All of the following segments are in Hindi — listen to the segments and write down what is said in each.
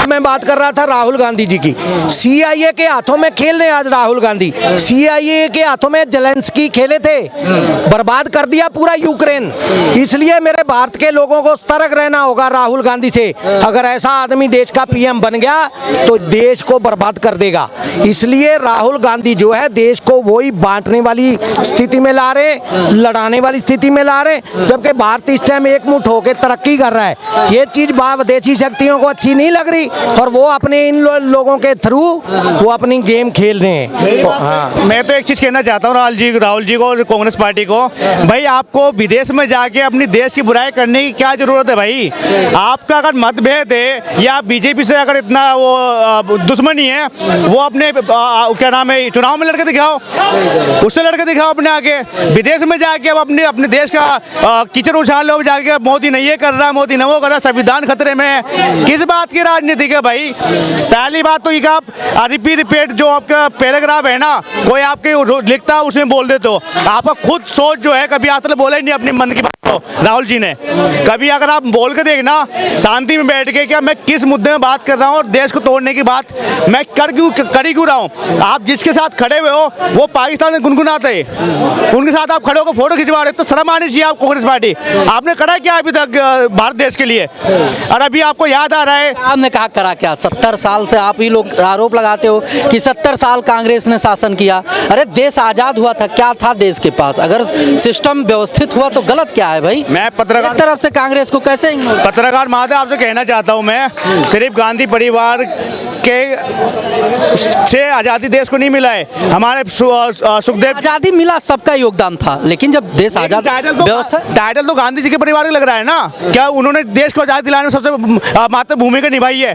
मैं बात कर रहा था राहुल गांधी जी की। CIA के हाथों में खेल रहे हैं आज राहुल गांधी। CIA के हाथों में जेलेंस्की खेले थे, बर्बाद कर दिया पूरा यूक्रेन। इसलिए मेरे भारत के लोगों को सतर्क रहना होगा राहुल गांधी से। अगर ऐसा आदमी देश का PM बन गया तो देश को बर्बाद कर देगा। इसलिए राहुल गांधी जो है देश को वही बांटने वाली स्थिति में ला रहे, लड़ाने वाली स्थिति में ला रहे, जबकि भारत इस टाइम एकमुठ होकर तरक्की कर रहा है। ये चीज विदेशी शक्तियों को अच्छी नहीं लग रही और वो अपने इन लोगों के थ्रू वो अपनी गेम खेल रहे हैं। हाँ, मैं तो एक चीज कहना चाहता हूँ राहुल जी को और कांग्रेस पार्टी को, भाई आपको विदेश में जाके अपनी देश की बुराई करने की क्या जरूरत है भाई? आपका अगर मतभेद है या बीजेपी से अगर इतना वो दुश्मनी है, वो अपने क्या नाम है चुनाव में लड़के दिखाओ, उससे लड़के दिखाओ अपने आगे। विदेश में जाके अब अपने देश का कीचड़ उछाल लो जाके, मोदी नहीं ये कर रहा, मोदी न वो कर रहा, संविधान खतरे में है। किस बात की राजनीति है भाई? पहली बात तो ये आप रिपीट जो आपका पैराग्राफ है ना, कोई आपके लिखता उसमें बोल देते हो। आपका खुद सोच जो है कभी आज तक बोला ही नहीं अपने मन की बात को राहुल जी ने। कभी अगर आप बोल के देखना शांति में बैठ के क्या मैं किस मुद्दे में बात कर रहा हूँ और देश को तोड़ने की बात मैं कर क्यों रहा हूँ। आप जिसके साथ खड़े हुए हो वो पाकिस्तान में गुनगुनाते हैं, उनके साथ आप खड़े होकर फोटो खिंचवा रहे हो, तो शर्म आनी चाहिए आप कांग्रेस पार्टी। आपने करा क्या अभी तक भारत देश के लिए? और अभी आपको याद आ रहा है आपने कहा करा क्या? 70 साल से आप ही लोग आरोप लगाते हो कि 70 साल कांग्रेस ने शासन किया। अरे देश आजाद हुआ था, क्या था देश के पास? अगर सिस्टम व्यवस्थित हुआ तो गलत क्या है भाई? मैं पत्रकार तरफ से कांग्रेस को कैसे पत्रकार महादेव आपसे कहना चाहता हूं, मैं सिर्फ गांधी परिवार के से आज़ादी देश को नहीं मिला है। हमारे सुखदेव आजादी मिला, सबका योगदान था, लेकिन जब देश आजाद व्यवस्था टाइटल तो गांधी जी के परिवार को लग रहा है ना। क्या उन्होंने देश को आजादी दिलाने में सबसे महत्वपूर्ण भूमिका निभाई है?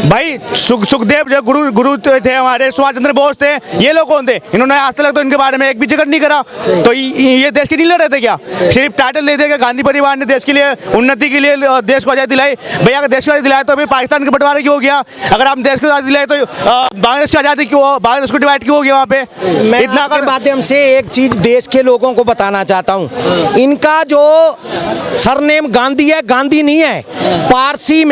भाई सुखदेव जो गुरु थे हमारे, सुभाष चंद्र बोस थे, ये लोग कौन थे? इन्होंने आज तक तो इनके बारे में एक भी जिक्र नहीं करा। तो ये देश के नहीं लड़ रहे थे क्या? सिर्फ टाइटल दे देगा गांधी परिवार ने देश के लिए उन्नति के लिए देश को आजादी दिलाई। भैया अगर देश को आजादी दिलाया तो अभी पाकिस्तान के बंटवारे क्यों हो गया? अगर आप देश को आजादी दिलाए तो बांग्लादेश की आजादी क्यों हो? बांग्लादेश को डिवाइड क्यों हो गया वहाँ पे? मैं इतना के माध्यम से एक चीज देश के लोगों को बताना चाहता हूँ। इनका जो सरनेम गांधी है, गांधी नहीं है। पारसी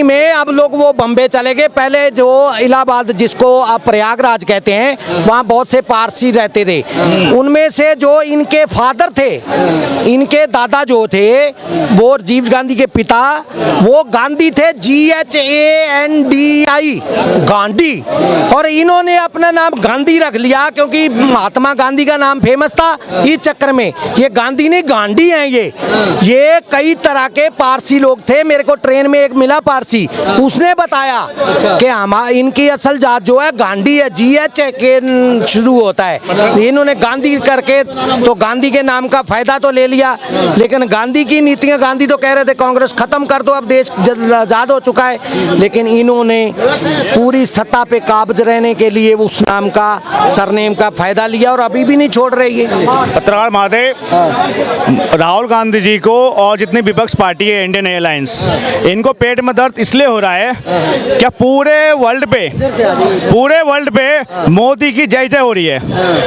में अब लोग वो बम्बे चले गए। पहले जो इलाहाबाद जिसको आप प्रयागराज कहते हैं, वहाँ बहुत से पारसी रहते थे। उनमें से जो इनके फादर थे, इनके दादा जो थे वो राजीव गांधी के पिता, वो गांधी थे, GHANDI गांधी। और इन्होंने अपना नाम गांधी रख लिया क्योंकि महात्मा गांधी का नाम फेमस था। इस चक्कर में ये गांधी नहीं गांधी हैं। ये कई तरह के पारसी लोग थे। मेरे को ट्रेन में एक मिला पारसी, उसने बताया कि इनकी असल जात जो है गांधी है, GH के शुरू होता है। इन्होंने गांधी करके तो गांधी के नाम का फायदा तो ले लिया, लेकिन गांधी की नीतियां, गांधी तो कह रहे थे कांग्रेस खत्म कर दो, अब देश आजाद हो चुका है, लेकिन इन्होंने पूरी सत्ता पे काबिज रहने के लिए उस नाम का, सरनेम का फायदा लिया और अभी भी नहीं छोड़ रही है। पत्रकार महादेव, राहुल गांधी जी को और जितनी विपक्ष पार्टी है इंडियन एयरलाइंस, इनको पेट में दर्द इसलिए हो रहा है क्या पूरे वर्ल्ड पे मोदी की जय जय हो रही है।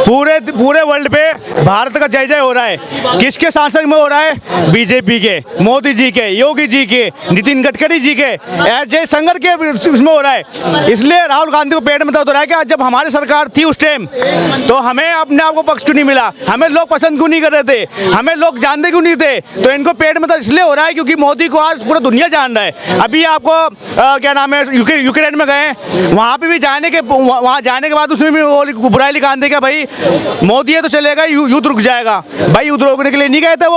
पूरे वर्ल्ड पे भारत का जय जय हो रहा है। किसके शासन में हो रहा है? बीजेपी के, मोदी जी के, योगी जी के, नितिन गडकरी जी के, जय शंकर के इसमें हो रहा है। इसलिए राहुल गांधी को पेट में दर्द हो रहा है कि जब हमारी सरकार थी उस टाइम तो हमें अपने आप को पक्ष क्यों नहीं मिला, हमें लोग पसंद क्यों नहीं कर रहे थे, हमें लोग जानते क्यों नहीं थे। तो इनको पेट में दर्द इसलिए हो रहा है क्योंकि मोदी को आज पूरा दुनिया जान रहा है। अभी आपको क्या नाम है, यूक्रेन में गए, वहाँ पे भी जाने के बाद उसमें भी वो बुराई लिखा दे, भाई मोदी है तो चलेगा, युद्ध रुक जाएगा। भाई युद्ध रोकने के लिए नहीं गए थे,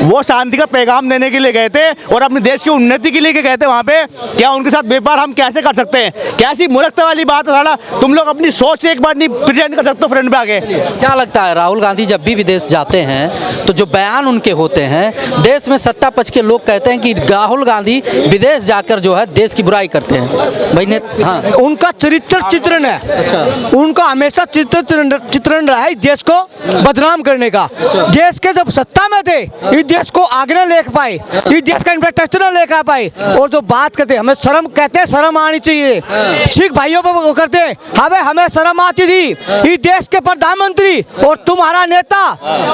वो शांति का पैगाम देने के लिए गए थे और अपने देश की उन्नति के लिए गए थे वहाँ पे। क्या उनके साथ व्यापार हम कैसे कर सकते हैं? कैसी मूर्खता वाली बात है साला। तुम लोग अपनी सोच से एक बार नहीं प्रेजेंट कर सकते हो फ्रंट पे आगे। क्या लगता है राहुल गांधी जब भी विदेश जाते हैं तो जो बयान उनके होते हैं, देश में सत्ता पक्ष के लोग कहते हैं कि राहुल गांधी विदेश जाकर जो है देश की बुराई करते हैं। भाई ने हाँ, उनका चरित्र चित्रण है। अच्छा। उनका हमेशा चित्रण रहा है देश को बदनाम करने का। देश के जब सत्ता में थे इस देश को आगे न ले पाए, इस देश का इंफ्रास्ट्रक्चर न ले पाए। और जो बात करते हमें शर्म, कहते हैं शर्म आनी चाहिए। सिख भाइयों पर वो करते हमें शर्म आती थी। इस देश के प्रधानमंत्री और तुम्हारा नेता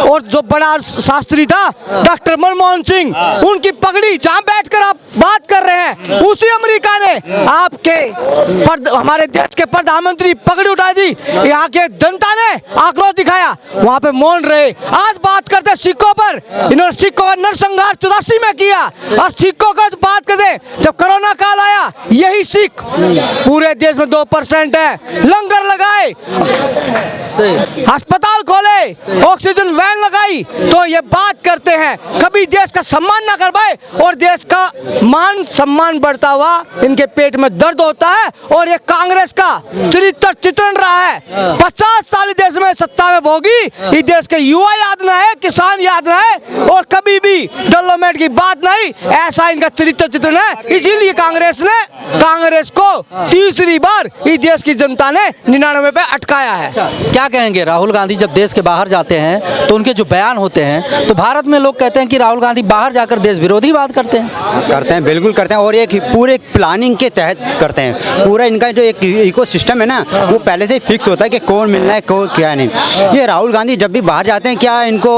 और जो बड़ा शास्त्री था डॉक्टर मनमोहन सिंह, उनकी पगड़ी जहाँ बैठकर आप बात कर रहे हैं उसी अमेरिका ने आपके हमारे देश के प्रधानमंत्री पगड़ी उठा दी, यहाँ के जनता ने आक्रोश दिखाया, वहाँ पे मौन रहे। आज बात करते सिखों पर, इन्होंने सिखों का नरसंहार 84 में किया, और सिखों का बात करते जब कोरोना काल आया, यही सिख पूरे देश में 2% है, लंगर लगाए, अस्पताल खोले, ऑक्सीजन वैन लगाई, तो ये बात करते हैं कभी देश का सम्मान ना कर पाए, और देश का मान सम्मान बढ़ता हुआ इनके पेट में दर्द होता है। और ये कांग्रेस का चरित्र चित्रण रहा है, 50 साल देश में सत्ता में भोगी, इस देश के युवा याद ना है, किसान याद ना है, और कभी भी डेवलपमेंट की बात नहीं, ऐसा इनका चरित्र चित्रण है। इसीलिए कांग्रेस को तीसरी बार इस देश की जनता ने 99 पे अटकाया है। क्या कहेंगे, राहुल गांधी जब देश के बाहर जाते हैं तो उनके जो बयान होते हैं, तो भारत में लोग कहते हैं कि राहुल गांधी बाहर जाकर देश विरोधी बात करते हैं। बिल्कुल करते हैं, और एक पूरे प्लानिंग के तहत करते हैं। पूरा इनका जो एक इकोसिस्टम है ना, वो पहले से फिक्स होता है कि कौन मिलना है, कौन क्या नहीं। ये राहुल गांधी जब भी बाहर जाते हैं, क्या इनको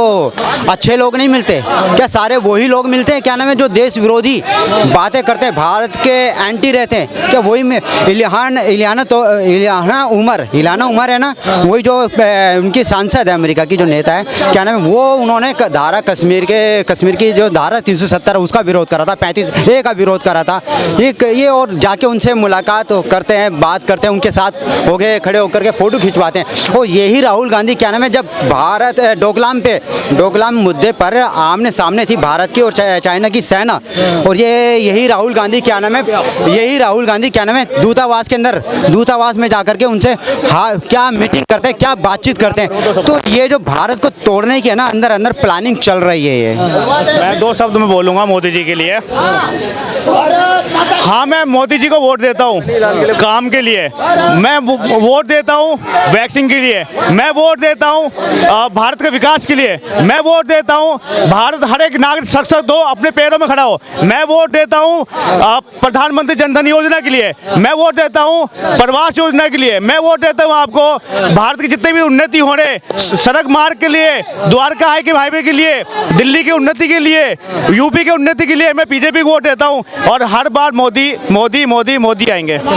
अच्छे लोग नहीं मिलते? क्या सारे वही लोग मिलते हैं, क्या नाम है, जो देश विरोधी बातें करते हैं, भारत के एंटी रहते हैं? क्या वही में इलियाना उमर है ना, वही जो उनकी सांसद है, अमेरिका की जो नेता है, क्या नाम है, वो उन्होंने धारा कश्मीर की जो धारा 370 उसका विरोध करा था, 35A का विरोध करा था। ये और जाके उनसे मुलाकात करते हैं, बात करते हैं, उनके साथ हो गए, खड़े होकर के फ़ोटो खिंचवाते हैं। और यही राहुल गांधी क्या नाम है, जब भारत डोकलाम मुद्दे पर आमने सामने थी भारत की और चाइना की सेना, और यही राहुल गांधी क्या नाम है, दूतावास में जाकर के उनसे क्या मीटिंग करते हैं, क्या बातचीत करते हैं। तो ये जो भारत को तोड़ने की है ना, अंदर अंदर प्लानिंग चल रही है। ये मैं 2 शब्द में बोलूँगा मोदी जी के लिए। हाँ, मैं मोदी जी को वोट देता हूँ काम के लिए, मैं वोट देता हूँ वैक्सीन के लिए, मैं वोट देता हूँ भारत के विकास के लिए, मैं वोट देता हूँ भारत हर एक नागरिक सशक्त हो, अपने पैरों में खड़ा हो, मैं वोट देता हूँ प्रधानमंत्री जनधन योजना के लिए, मैं वोट देता हूँ प्रवास योजना के लिए, मैं वोट देता हूँ आपको भारत की जितने भी उन्नति हो रहे सड़क मार्ग के लिए, द्वारका हाईवे के लिए, दिल्ली की उन्नति के लिए, यूपी की उन्नति के लिए मैं बीजेपी को वोट देता हूँ। और हर बार मोदी आएंगे।